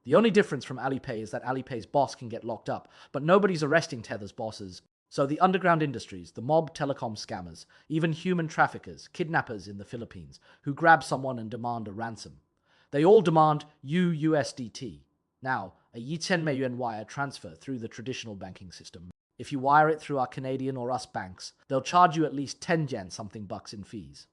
The only difference from Alipay is that Alipay's boss can get locked up, but nobody's arresting Tether's bosses. So the underground industries, the mob telecom scammers, even human traffickers, kidnappers in the Philippines, who grab someone and demand a ransom. They all demand USDT. Now, a 1,000 wire transfer through the traditional banking system. If you wire it through our Canadian or US banks, they'll charge you at least 10 yen something bucks in fees.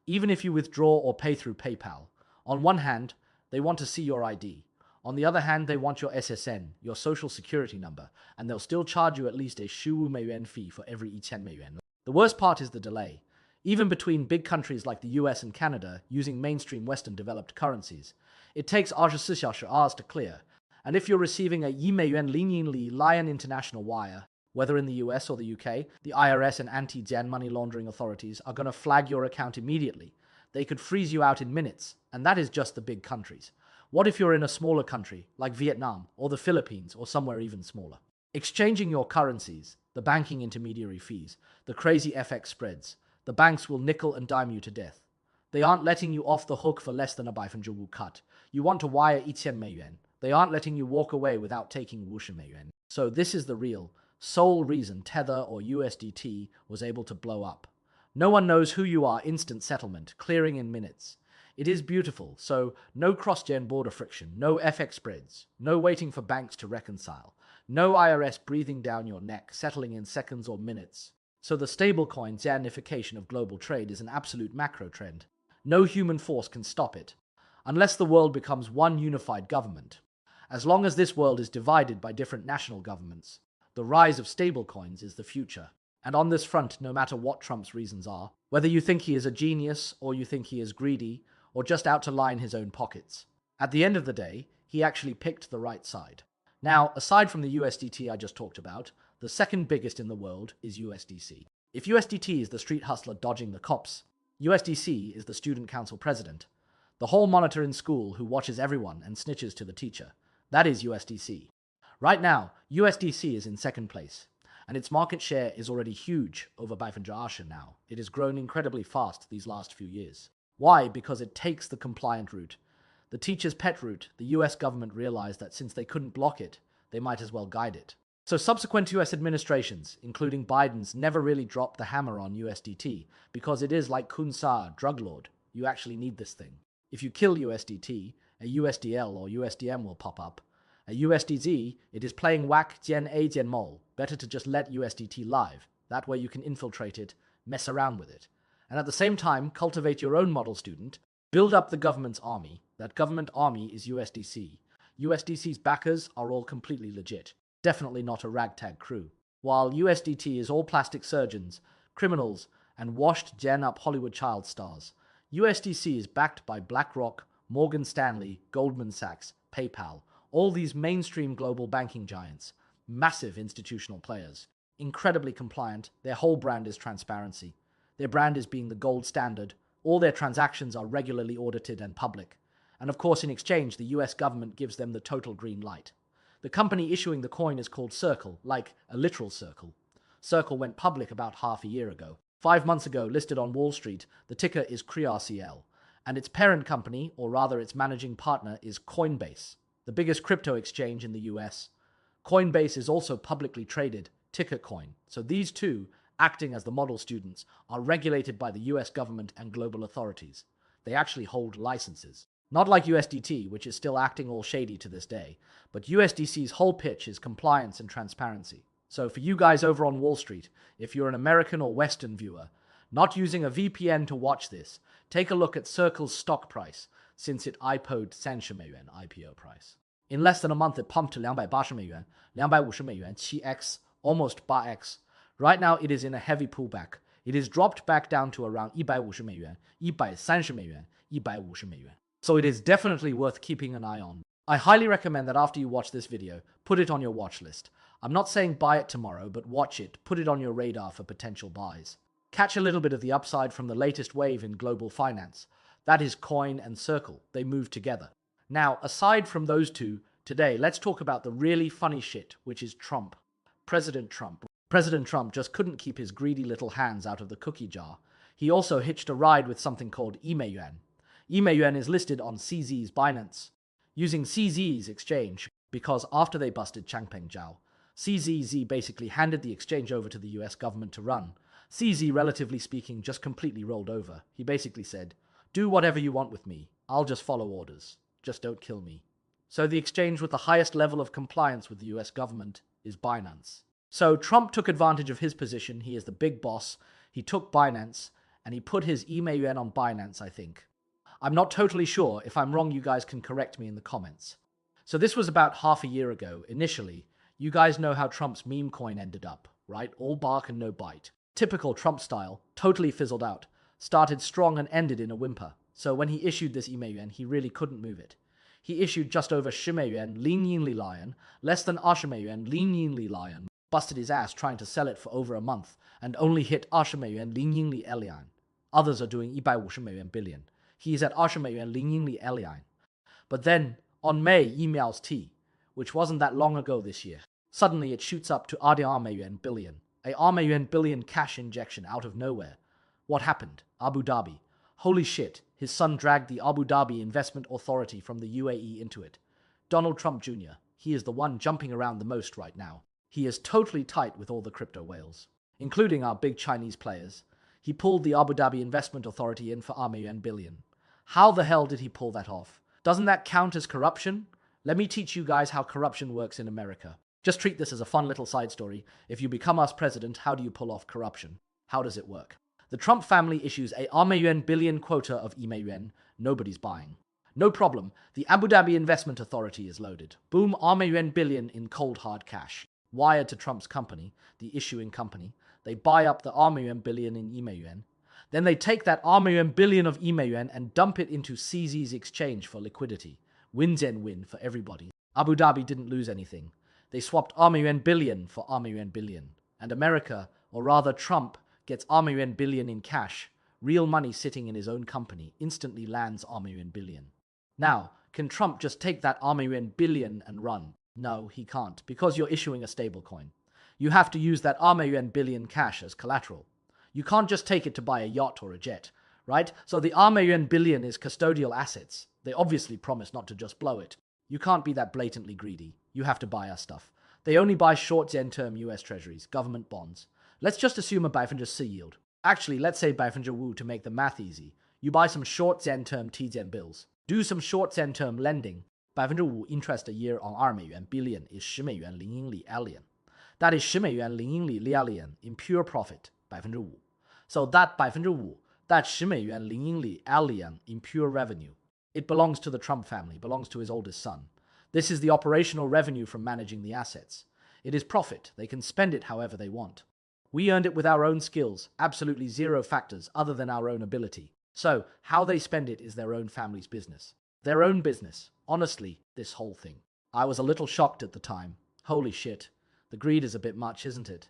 Even if you withdraw or pay through PayPal, on one hand, they want to see your ID. On the other hand, they want your SSN, your social security number, and they'll still charge you at least a 15 fee for every 1,000. The worst part is the delay. Even between big countries like the US and Canada using mainstream Western developed currencies, it takes 24 hours to clear. And if you're receiving a 1,000 leniently Lion International wire, whether in the US or the UK, the IRS and anti-Jan money laundering authorities are going to flag your account immediately. They could freeze you out in minutes, and that is just the big countries. What if you're in a smaller country, like Vietnam, or the Philippines, or somewhere even smaller? Exchanging your currencies, the banking intermediary fees, the crazy FX spreads, the banks will nickel and dime you to death. They aren't letting you off the hook for less than a 5% cut. You want to wire 1,000 They aren't letting you walk away without taking 50 So this is the real, sole reason Tether or USDT was able to blow up. No one knows who you are, instant settlement, clearing in minutes. It is beautiful, so no cross-gen border friction, no FX spreads, no waiting for banks to reconcile, no IRS breathing down your neck, settling in seconds or minutes. So the stablecoin Janification of global trade is an absolute macro trend. No human force can stop it, unless the world becomes one unified government. As long as this world is divided by different national governments, the rise of stablecoins is the future. And on this front, no matter what Trump's reasons are, whether you think he is a genius or you think he is greedy, or just out to line his own pockets. At the end of the day, he actually picked the right side. Now, aside from the USDT I just talked about, the second biggest in the world is USDC. If USDT is the street hustler dodging the cops, USDC is the student council president, the hall monitor in school who watches everyone and snitches to the teacher. That is USDC. Right now, USDC is in second place, and its market share is already huge, over 5% now. It has grown incredibly fast these last few years. Why? Because it takes the compliant route. The teacher's pet route, the US government realized that since they couldn't block it, they might as well guide it. So subsequent US administrations, including Biden's, never really dropped the hammer on USDT, because it is like Kun Sa, drug lord. You actually need this thing. If you kill USDT, a USDL or USDM will pop up. A USDZ, it is playing whack Jian A Jian Mol. Better to just let USDT live. That way you can infiltrate it, mess around with it. And at the same time, cultivate your own model student, build up the government's army. That government army is USDC. USDC's backers are all completely legit. Definitely not a ragtag crew. While USDT is all plastic surgeons, criminals, and washed gen-up Hollywood child stars, USDC is backed by BlackRock, Morgan Stanley, Goldman Sachs, PayPal, all these mainstream global banking giants, massive institutional players. Incredibly compliant, their whole brand is transparency. Their brand is being the gold standard. All their transactions are regularly audited and public. And of course, in exchange, the US government gives them the total green light. The company issuing the coin is called Circle, like a literal circle. Circle went public about half a year ago. 5 months ago, listed on Wall Street, the ticker is CRCL. And its parent company, or rather its managing partner, is Coinbase, the biggest crypto exchange in the US. Coinbase is also publicly traded, ticker coin. So these two, acting as the model students, are regulated by the US government and global authorities. They actually hold licenses. Not like USDT, which is still acting all shady to this day, but USDC's whole pitch is compliance and transparency. So for you guys over on Wall Street, if you're an American or Western viewer, not using a VPN to watch this, take a look at Circle's stock price since it IPO'd 30美元 IPO price. In less than a month, it pumped to 280美元, 250美元, 7x, almost 8x. Right now, it is in a heavy pullback. It is dropped back down to around 150美元, 130美元, 150美元. So it is definitely worth keeping an eye on. I highly recommend that after you watch this video, put it on your watch list. I'm not saying buy it tomorrow, but watch it, put it on your radar for potential buys. Catch a little bit of the upside from the latest wave in global finance. That is Coin and Circle. They move together. Now, aside from those two, today let's talk about the really funny shit, which is Trump. President Trump. President Trump just couldn't keep his greedy little hands out of the cookie jar. He also hitched a ride with something called 1美元. 1美元is listed on CZ's Binance. using CZ's exchange, because after they busted Changpeng Zhao, CZZ basically handed the exchange over to the US government to run. CZ, relatively speaking, just completely rolled over. He basically said, "Do whatever you want with me. I'll just follow orders. Just don't kill me." So the exchange with the highest level of compliance with the US government is Binance. So Trump took advantage of his position. He is the big boss. He took Binance and he put his yuan on Binance, I think. I'm not totally sure. If I'm wrong, you guys can correct me in the comments. So this was about half a year ago. Initially, you guys know how Trump's meme coin ended up, right? All bark and no bite. Typical Trump style, totally fizzled out. Started strong and ended in a whimper. So when he issued this yuan, he really couldn't move it. He issued just over 10 yuan, Lin Yingli Lion, less than 20 yuan, Lin Yingli Lion, busted his ass trying to sell it for over a month, and only hit 20 yuan, Lin Yingli Lion. Others are doing 150 yuan billion. He is at 20 yuan, Lin Yingli Lion. But then, on May Email's T, which wasn't that long ago this year, suddenly it shoots up to 20 yuan billion, a yuan billion cash injection out of nowhere. What happened? Abu Dhabi. Holy shit, his son dragged the Abu Dhabi Investment Authority from the UAE into it. Donald Trump Jr., he is the one jumping around the most right now. He is totally tight with all the crypto whales, including our big Chinese players. He pulled the Abu Dhabi Investment Authority in for yuan billion. How the hell did he pull that off? Doesn't that count as corruption? Let me teach you guys how corruption works in America. Just treat this as a fun little side story. If you become us president, how do you pull off corruption? How does it work? The Trump family issues a yuan billion quota of yuan. Nobody's buying. No problem. The Abu Dhabi Investment Authority is loaded. Boom, yuan billion in cold hard cash. Wired to Trump's company, the issuing company. They buy up the yuan billion in yuan. Then they take that yuan billion of yuan and dump it into CZ's exchange for liquidity. Win-win for everybody. Abu Dhabi didn't lose anything. They swapped yuan billion for yuan billion. And America, or rather Trump, gets yuan billion in cash. Real money sitting in his own company instantly lands yuan billion. Now, can Trump just take that yuan billion and run? No, he can't, because you're issuing a stablecoin. You have to use that yuan billion cash as collateral. You can't just take it to buy a yacht or a jet, right? So the yuan billion is custodial assets. They obviously promise not to just blow it. You can't be that blatantly greedy. You have to buy our stuff. They only buy short term US treasuries, government bonds. Let's just assume a 4% yield. Actually, let's say 5% to make the math easy. You buy some short term T-Zen bills. Do some short term lending. 5% interest a year on yuan billion is 10 yuan Lin Yingli Lian. That is 10 yuan Lin Yingli Lian in pure profit, 5%. So that 5%, that's 10 yuan Lin Yingli Lian in pure revenue. It belongs to the Trump family, belongs to his oldest son. This is the operational revenue from managing the assets. It is profit. They can spend it however they want. We earned it with our own skills, absolutely zero factors other than our own ability. So, how they spend it is their own family's business. Their own business. Honestly, this whole thing. I was a little shocked at the time. Holy shit. The greed is a bit much, isn't it?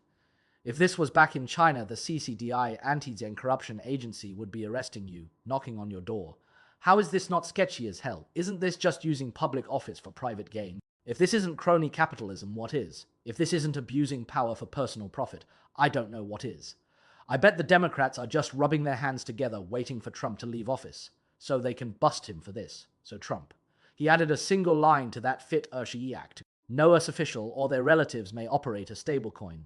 If this was back in China, the CCDI Anti-Zen Corruption Agency would be arresting you, knocking on your door. How is this not sketchy as hell? Isn't this just using public office for private gain? If this isn't crony capitalism, what is? If this isn't abusing power for personal profit, I don't know what is. I bet the Democrats are just rubbing their hands together waiting for Trump to leave office, so they can bust him for this. So Trump. He added a single line to that FIT-Ershi Act. No US official or their relatives may operate a stablecoin.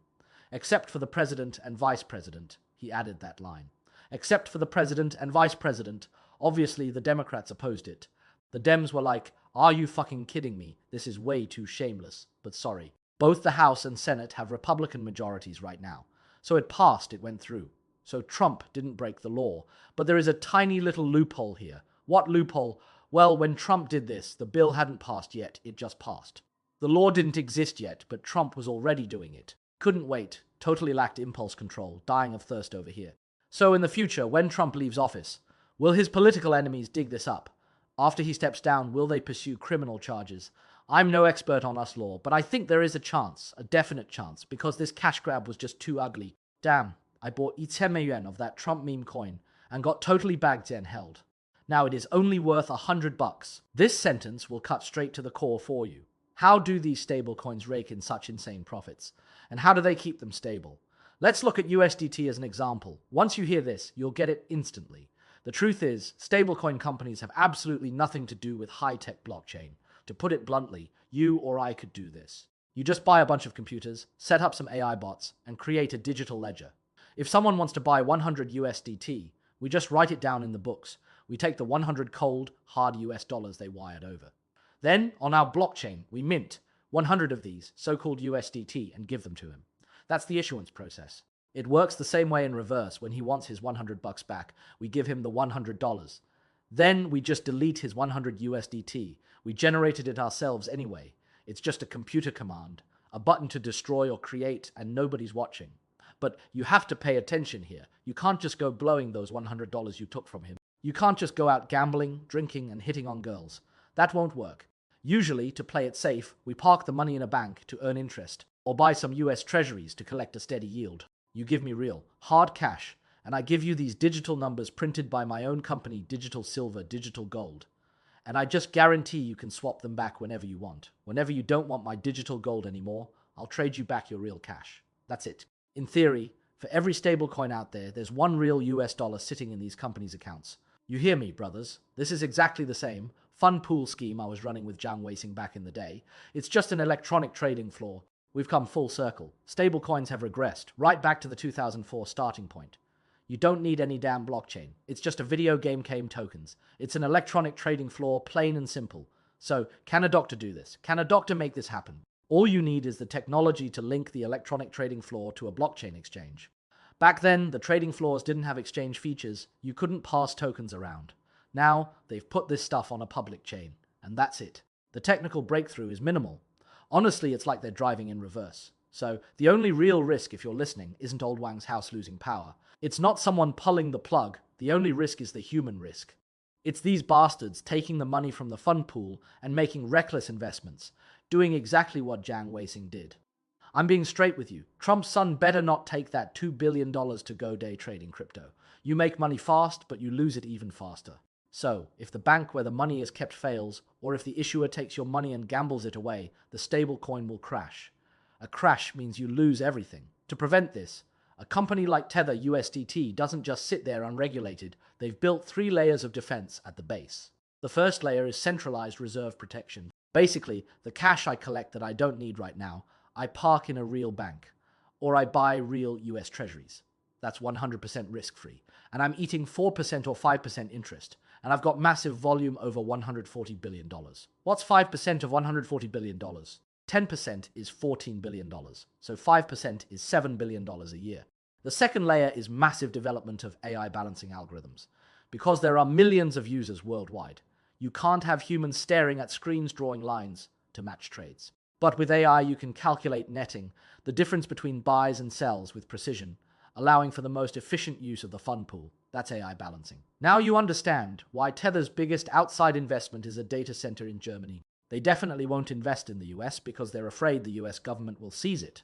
Except for the president and vice president. He added that line. Except for the president and vice president. Obviously, the Democrats opposed it. The Dems were like, are you fucking kidding me? This is way too shameless. But sorry. Both the House and Senate have Republican majorities right now. So it passed, it went through. So Trump didn't break the law. But there is a tiny little loophole here. What loophole? Well, when Trump did this, the bill hadn't passed yet, it just passed. The law didn't exist yet, but Trump was already doing it. Couldn't wait. Totally lacked impulse control, dying of thirst over here. So in the future, when Trump leaves office, will his political enemies dig this up? After he steps down, will they pursue criminal charges? I'm no expert on US law, but I think there is a chance, a definite chance, because this cash grab was just too ugly. Damn, I bought 10 yuan of that Trump meme coin and got totally bagged and held. Now it is only worth $100. This sentence will cut straight to the core for you. How do these stablecoins rake in such insane profits? And how do they keep them stable? Let's look at USDT as an example. Once you hear this, you'll get it instantly. The truth is, stablecoin companies have absolutely nothing to do with high-tech blockchain. To put it bluntly, you or I could do this. You just buy a bunch of computers, set up some AI bots, and create a digital ledger. If someone wants to buy 100 USDT, we just write it down in the books. We take the 100 cold, hard US dollars they wired over. Then, on our blockchain, we mint 100 of these, so-called USDT, and give them to him. That's the issuance process. It works the same way in reverse. When he wants his $100 back, we give him the $100. Then we just delete his 100 USDT. We generated it ourselves anyway. It's just a computer command, a button to destroy or create, and nobody's watching. But you have to pay attention here. You can't just go blowing those $100 you took from him. You can't just go out gambling, drinking, and hitting on girls. That won't work. Usually, to play it safe, we park the money in a bank to earn interest, or buy some US treasuries to collect a steady yield. You give me real, hard cash, and I give you these digital numbers printed by my own company, Digital Silver, Digital Gold. And I just guarantee you can swap them back whenever you want. Whenever you don't want my digital gold anymore, I'll trade you back your real cash. That's it. In theory, for every stablecoin out there, there's one real US dollar sitting in these companies' accounts. You hear me, brothers? This is exactly the same fund pool scheme I was running with Jiang Weising back in the day. It's just an electronic trading floor. We've come full circle. Stablecoins have regressed, right back to the 2004 starting point. You don't need any damn blockchain. It's just a video game tokens. It's an electronic trading floor, plain and simple. So, can a doctor do this? Can a doctor make this happen? All you need is the technology to link the electronic trading floor to a blockchain exchange. Back then, the trading floors didn't have exchange features. You couldn't pass tokens around. Now, they've put this stuff on a public chain, and that's it. The technical breakthrough is minimal. Honestly, it's like they're driving in reverse. So, the only real risk, if you're listening, isn't old Wang's house losing power. It's not someone pulling the plug. The only risk is the human risk. It's these bastards taking the money from the fund pool and making reckless investments, doing exactly what Jiang Weising did. I'm being straight with you. Trump's son better not take that $2 billion to go day trading crypto. You make money fast, but you lose it even faster. So, if the bank where the money is kept fails, or if the issuer takes your money and gambles it away, the stablecoin will crash. A crash means you lose everything. To prevent this, a company like Tether USDT doesn't just sit there unregulated. They've built 3 layers of defense at the base. The first layer is centralized reserve protection. Basically, the cash I collect that I don't need right now, I park in a real bank, or I buy real US treasuries. That's 100% risk-free. And I'm eating 4% or 5% interest. And I've got massive volume over $140 billion. What's 5% of $140 billion? 10% is $14 billion. So 5% is $7 billion a year. The second layer is massive development of AI balancing algorithms. Because there are millions of users worldwide, you can't have humans staring at screens drawing lines to match trades. But with AI, you can calculate netting, the difference between buys and sells with precision, allowing for the most efficient use of the fund pool. That's AI balancing. Now you understand why Tether's biggest outside investment is a data center in Germany. They definitely won't invest in the US because they're afraid the US government will seize it.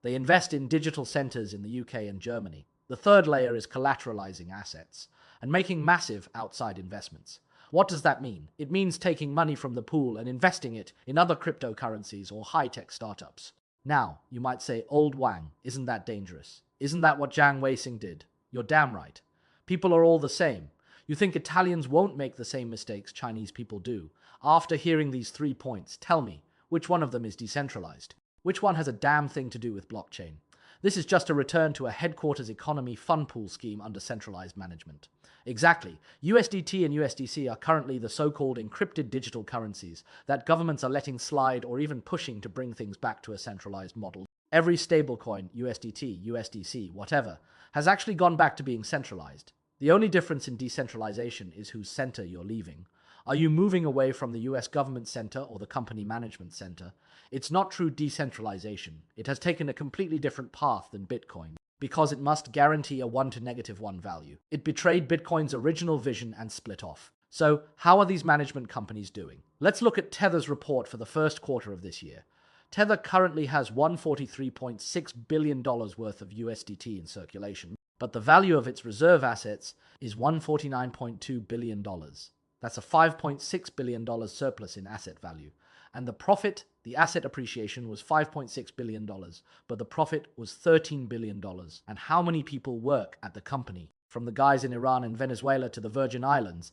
They invest in digital centers in the UK and Germany. The third layer is collateralizing assets and making massive outside investments. What does that mean? It means taking money from the pool and investing it in other cryptocurrencies or high-tech startups. Now, you might say, old Wang, isn't that dangerous? Isn't that what Jiang Weising did? You're damn right. People are all the same. You think Italians won't make the same mistakes Chinese people do. After hearing these 3 points, tell me, which one of them is decentralized? Which one has a damn thing to do with blockchain? This is just a return to a headquarters economy fund pool scheme under centralized management. Exactly. USDT and USDC are currently the so-called encrypted digital currencies that governments are letting slide or even pushing to bring things back to a centralized model. Every stablecoin, USDT, USDC, whatever, has actually gone back to being centralized. The only difference in decentralization is whose center you're leaving. Are you moving away from the US government center or the company management center? It's not true decentralization. It has taken a completely different path than Bitcoin, because it must guarantee a 1 to -1 value. It betrayed Bitcoin's original vision and split off. So, how are these management companies doing? Let's look at Tether's report for the first quarter of this year. Tether currently has $143.6 billion worth of USDT in circulation, but the value of its reserve assets is $149.2 billion. That's a $5.6 billion surplus in asset value. And the profit, the asset appreciation, was $5.6 billion, but the profit was $13 billion. And how many people work at the company? From the guys in Iran and Venezuela to the Virgin Islands,